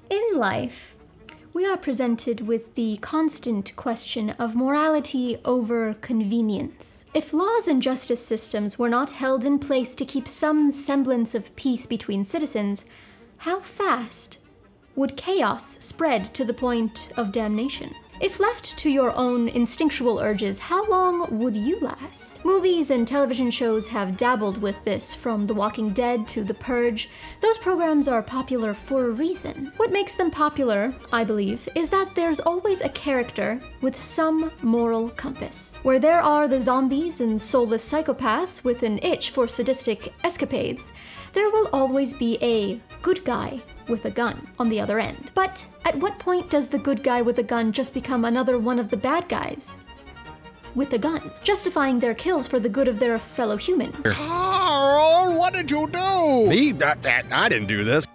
In life, we are presented with the constant question of morality over convenience. If laws and justice systems were not held in place to keep some semblance of peace between citizens, how fast would chaos spread to the point of damnation? If left to your own instinctual urges, how long would you last? Movies and television shows have dabbled with this, from The Walking Dead to The Purge. Those programs are popular for a reason. What makes them popular, I believe, is that there's always a character with some moral compass. Where there are the zombies and soulless psychopaths with an itch for sadistic escapades, there will always be a good guy with a gun on the other end. But at what point does the good guy with a gun just become another one of the bad guys with a gun, justifying their kills for the good of their fellow human? Carl, what did you do? Me? I didn't do this.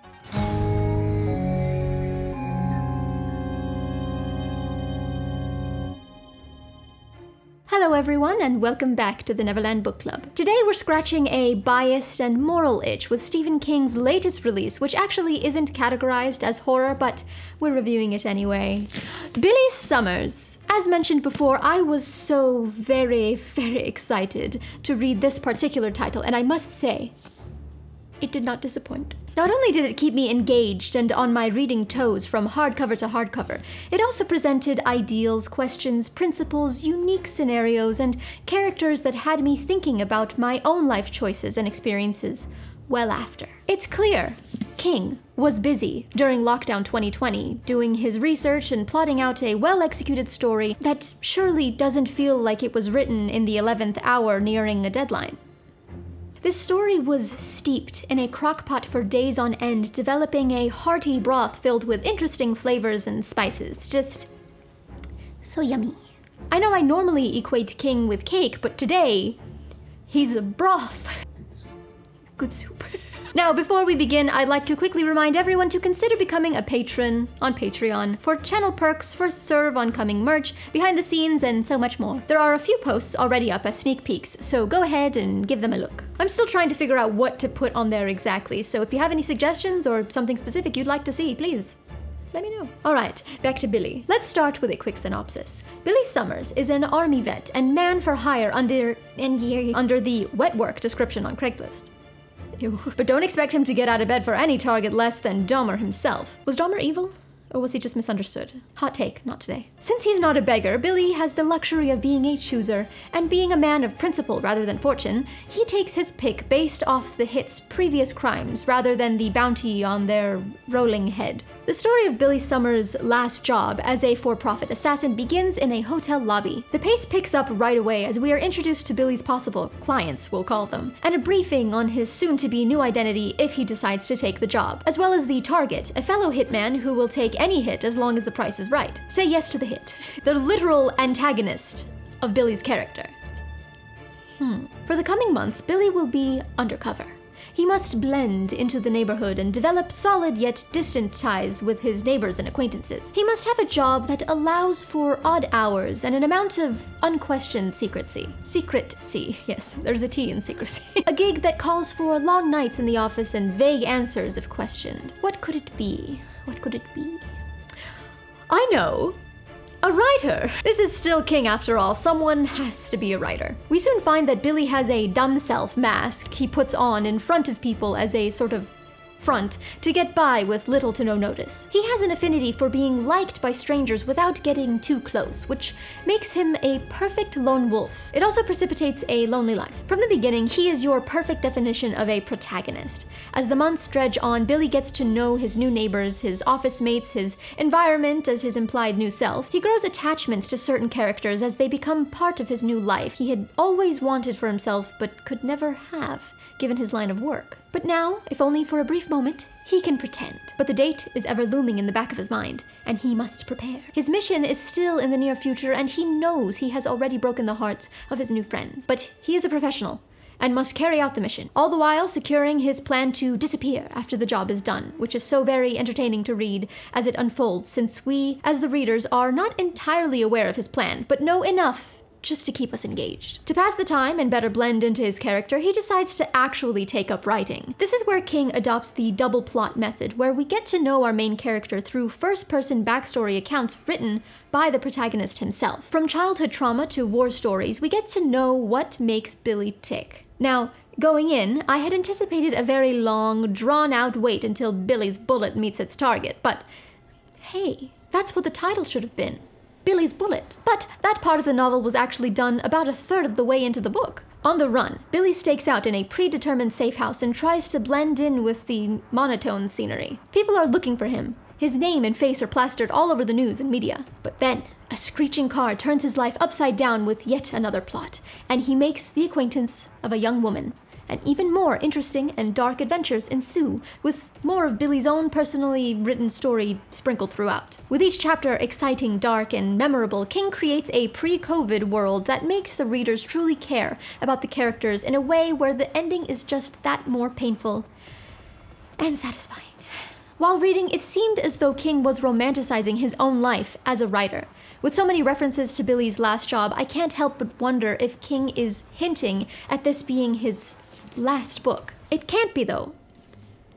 Hello everyone, and welcome back to the Neverland Book Club. Today we're scratching a biased and moral itch with Stephen King's latest release, which actually isn't categorized as horror, but we're reviewing it anyway. Billy Summers. As mentioned before, I was so very excited to read this particular title, and I must say, it did not disappoint. Not only did it keep me engaged and on my reading toes from hardcover to hardcover, it also presented ideals, questions, principles, unique scenarios, and characters that had me thinking about my own life choices and experiences well after. It's clear King was busy during lockdown 2020, doing his research and plotting out a well-executed story that surely doesn't feel like it was written in the 11th hour nearing a deadline. This story was steeped in a crock-pot for days on end, developing a hearty broth filled with interesting flavors and spices. Just so yummy. I know I normally equate King with cake, but today, he's a broth. Good soup. Now, before we begin, I'd like to quickly remind everyone to consider becoming a patron on Patreon for channel perks, first serve on coming merch, behind the scenes, and so much more. There are a few posts already up as sneak peeks, so go ahead and give them a look. I'm still trying to figure out what to put on there exactly, so if you have any suggestions or something specific you'd like to see, please let me know. Alright, back to Billy. Let's start with a quick synopsis. Billy Summers is an army vet and man for hire under the wet work description on Craigslist. Ew. But don't expect him to get out of bed for any target less than Dahmer himself. Was Dahmer evil? Or was he just misunderstood? Hot take, not today. Since he's not a beggar, Billy has the luxury of being a chooser, and being a man of principle rather than fortune, he takes his pick based off the hit's previous crimes rather than the bounty on their rolling head. The story of Billy Summers' last job as a for-profit assassin begins in a hotel lobby. The pace picks up right away as we are introduced to Billy's possible clients, we'll call them, and a briefing on his soon-to-be new identity if he decides to take the job, as well as the target, a fellow hitman who will take any hit as long as the price is right. Say yes to the hit. The literal antagonist of Billy's character. For the coming months, Billy will be undercover. He must blend into the neighborhood and develop solid yet distant ties with his neighbors and acquaintances. He must have a job that allows for odd hours and an amount of unquestioned secrecy. Secrecy, yes, there's a T in secrecy. A gig that calls for long nights in the office and vague answers if questioned. What could it be? What could it be? I know! A writer! This is still King after all. Someone has to be a writer. We soon find that Billy has a dumb self mask he puts on in front of people as a sort of front to get by with little to no notice. He has an affinity for being liked by strangers without getting too close, which makes him a perfect lone wolf. It also precipitates a lonely life. From the beginning, he is your perfect definition of a protagonist. As the months dredge on, Billy gets to know his new neighbors, his office mates, his environment as his implied new self. He grows attachments to certain characters as they become part of his new life he had always wanted for himself but could never have, given his line of work. But now, if only for a brief moment, he can pretend. But the date is ever looming in the back of his mind, and he must prepare. His mission is still in the near future, and he knows he has already broken the hearts of his new friends. But he is a professional, and must carry out the mission, all the while securing his plan to disappear after the job is done, which is so very entertaining to read as it unfolds, since we, as the readers, are not entirely aware of his plan, but know enough just to keep us engaged. To pass the time and better blend into his character, he decides to actually take up writing. This is where King adopts the double plot method, where we get to know our main character through first-person backstory accounts written by the protagonist himself. From childhood trauma to war stories, we get to know what makes Billy tick. Now, going in, I had anticipated a very long, drawn-out wait until Billy's bullet meets its target, but hey, that's what the title should have been. Billy's Bullet. But that part of the novel was actually done about a third of the way into the book. On the run, Billy stakes out in a predetermined safe house and tries to blend in with the monotone scenery. People are looking for him. His name and face are plastered all over the news and media. But then, a screeching car turns his life upside down with yet another plot, and he makes the acquaintance of a young woman. And even more interesting and dark adventures ensue, with more of Billy's own personally written story sprinkled throughout. With each chapter exciting, dark, and memorable, King creates a pre-COVID world that makes the readers truly care about the characters in a way where the ending is just that more painful and satisfying. While reading, it seemed as though King was romanticizing his own life as a writer. With so many references to Billy's last job, I can't help but wonder if King is hinting at this being his last book. It can't be, though.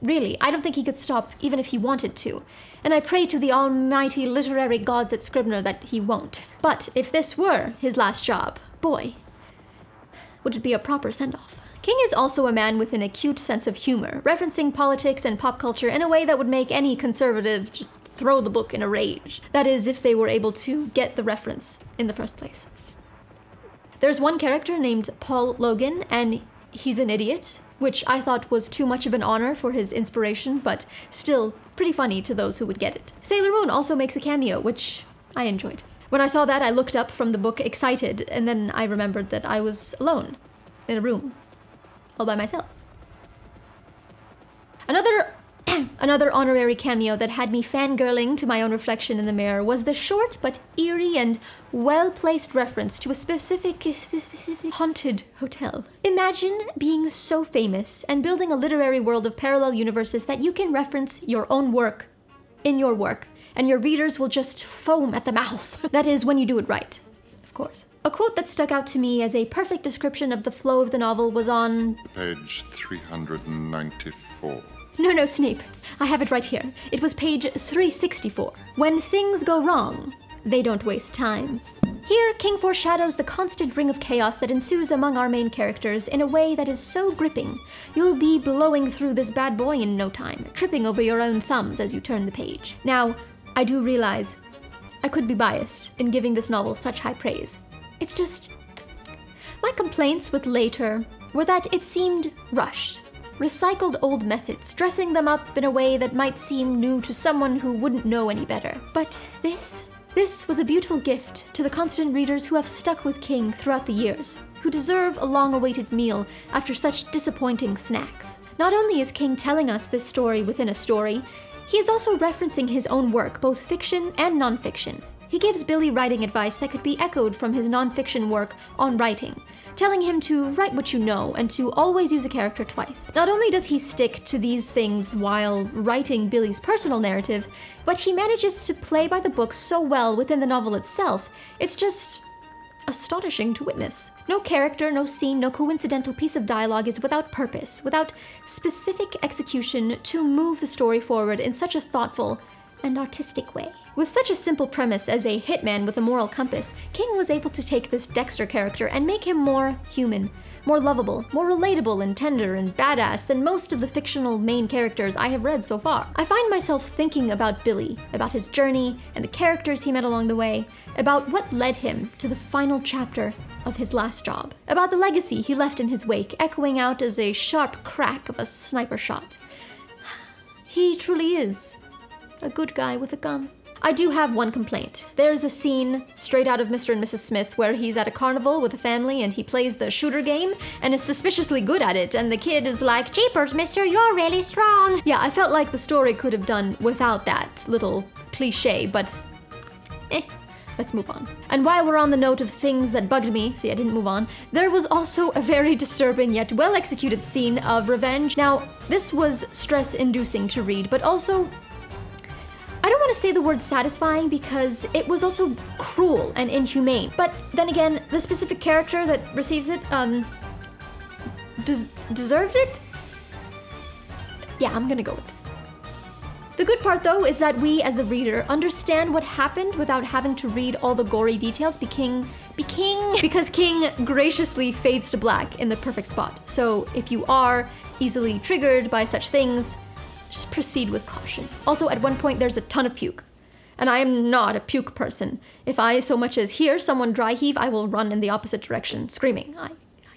Really, I don't think he could stop even if he wanted to. And I pray to the almighty literary gods at Scribner that he won't. But if this were his last job, boy, would it be a proper send-off. King is also a man with an acute sense of humor, referencing politics and pop culture in a way that would make any conservative just throw the book in a rage. That is, if they were able to get the reference in the first place. There's one character named Paul Logan, and he's an idiot, which I thought was too much of an honor for his inspiration, but still pretty funny to those who would get it. Sailor Moon also makes a cameo, which I enjoyed. When I saw that, I looked up from the book excited, and then I remembered that I was alone in a room, all by myself. Another honorary cameo that had me fangirling to my own reflection in the mirror was the short but eerie and well-placed reference to a specific haunted hotel. Imagine being so famous and building a literary world of parallel universes that you can reference your own work in your work, and your readers will just foam at the mouth. That is, when you do it right, of course. A quote that stuck out to me as a perfect description of the flow of the novel was on page 394. No, Snape. I have it right here. It was page 364. When things go wrong, they don't waste time. Here, King foreshadows the constant ring of chaos that ensues among our main characters in a way that is so gripping. You'll be blowing through this bad boy in no time, tripping over your own thumbs as you turn the page. Now, I do realize I could be biased in giving this novel such high praise. It's just, my complaints with later were that it seemed rushed. Recycled old methods, dressing them up in a way that might seem new to someone who wouldn't know any better. But this was a beautiful gift to the constant readers who have stuck with King throughout the years, who deserve a long-awaited meal after such disappointing snacks. Not only is King telling us this story within a story, he is also referencing his own work, both fiction and nonfiction. He gives Billy writing advice that could be echoed from his nonfiction work on writing, telling him to write what you know and to always use a character twice. Not only does he stick to these things while writing Billy's personal narrative, but he manages to play by the book so well within the novel itself, it's just astonishing to witness. No character, no scene, no coincidental piece of dialogue is without purpose, without specific execution to move the story forward in such a thoughtful and artistic way. With such a simple premise as a hitman with a moral compass, King was able to take this Dexter character and make him more human, more lovable, more relatable and tender and badass than most of the fictional main characters I have read so far. I find myself thinking about Billy, about his journey and the characters he met along the way, about what led him to the final chapter of his last job, about the legacy he left in his wake, echoing out as a sharp crack of a sniper shot. He truly is a good guy with a gun. I do have one complaint. There's a scene straight out of Mr. and Mrs. Smith where he's at a carnival with a family and he plays the shooter game and is suspiciously good at it, and the kid is like, "Jeepers, mister, you're really strong." Yeah, I felt like the story could have done without that little cliche, but let's move on. And while we're on the note of things that bugged me, see, I didn't move on, there was also a very disturbing yet well-executed scene of revenge. Now, this was stress-inducing to read, but also I don't want to say the word satisfying because it was also cruel and inhumane. But then again, the specific character that receives it, deserved it? Yeah, I'm gonna go with it. The good part though is that we as the reader understand what happened without having to read all the gory details because King graciously fades to black in the perfect spot. So if you are easily triggered by such things, just proceed with caution. Also, at one point there's a ton of puke. And I am not a puke person. If I so much as hear someone dry heave, I will run in the opposite direction, screaming. I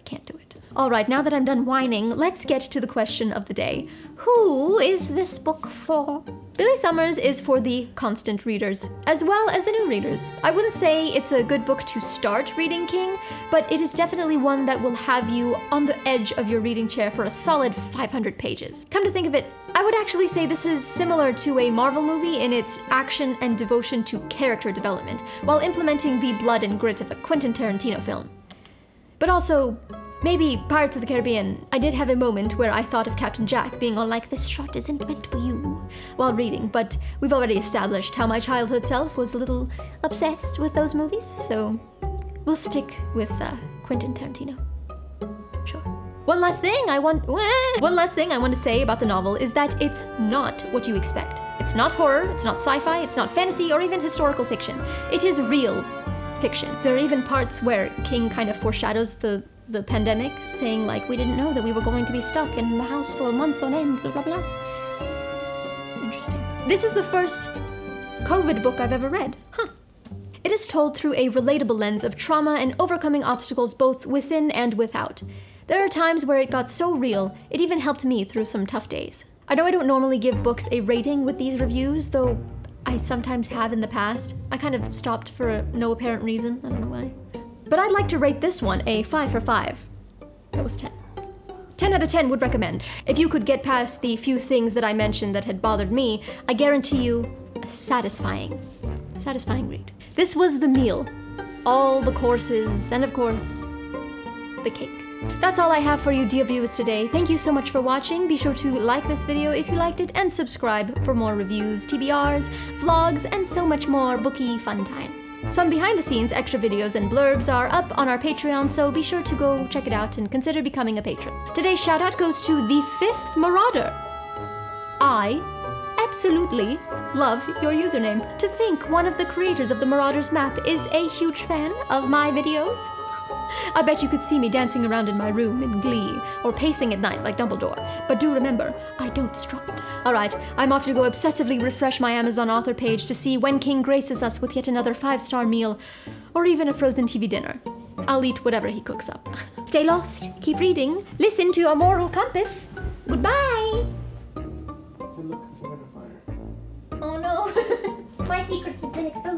can't do it. All right, now that I'm done whining, let's get to the question of the day. Who is this book for? Billy Summers is for the constant readers, as well as the new readers. I wouldn't say it's a good book to start reading King, but it is definitely one that will have you on the edge of your reading chair for a solid 500 pages. Come to think of it, I would actually say this is similar to a Marvel movie in its action and devotion to character development, while implementing the blood and grit of a Quentin Tarantino film. But also, maybe Pirates of the Caribbean. I did have a moment where I thought of Captain Jack being all like, this shot isn't meant for you, while reading, but we've already established how my childhood self was a little obsessed with those movies, so we'll stick with Quentin Tarantino. Sure. One last thing I want to say about the novel is that it's not what you expect. It's not horror, it's not sci-fi, it's not fantasy, or even historical fiction. It is real fiction. There are even parts where King kind of foreshadows the pandemic, saying like, we didn't know that we were going to be stuck in the house for months on end, blah, blah, blah. Interesting. This is the first COVID book I've ever read. Huh. It is told through a relatable lens of trauma and overcoming obstacles both within and without. There are times where it got so real, it even helped me through some tough days. I know I don't normally give books a rating with these reviews, though I sometimes have in the past. I kind of stopped for no apparent reason, I don't know why. But I'd like to rate this one a 5 for 5. That was 10. 10 out of 10 would recommend. If you could get past the few things that I mentioned that had bothered me, I guarantee you a satisfying read. This was the meal. All the courses, and of course, the cake. That's all I have for you, dear viewers, today. Thank you so much for watching. Be sure to like this video if you liked it, and subscribe for more reviews, TBRs, vlogs, and so much more booky fun times. Some behind-the-scenes extra videos and blurbs are up on our Patreon, so be sure to go check it out and consider becoming a patron. Today's shout-out goes to the 5th Marauder. I absolutely love your username. To think one of the creators of the Marauders map is a huge fan of my videos. I bet you could see me dancing around in my room in glee, or pacing at night like Dumbledore. But do remember, I don't strut. Alright, I'm off to go obsessively refresh my Amazon author page to see when King graces us with yet another 5-star meal, or even a frozen TV dinner. I'll eat whatever he cooks up. Stay lost, keep reading, listen to your moral compass. Goodbye! Oh no! My secret has been exposed.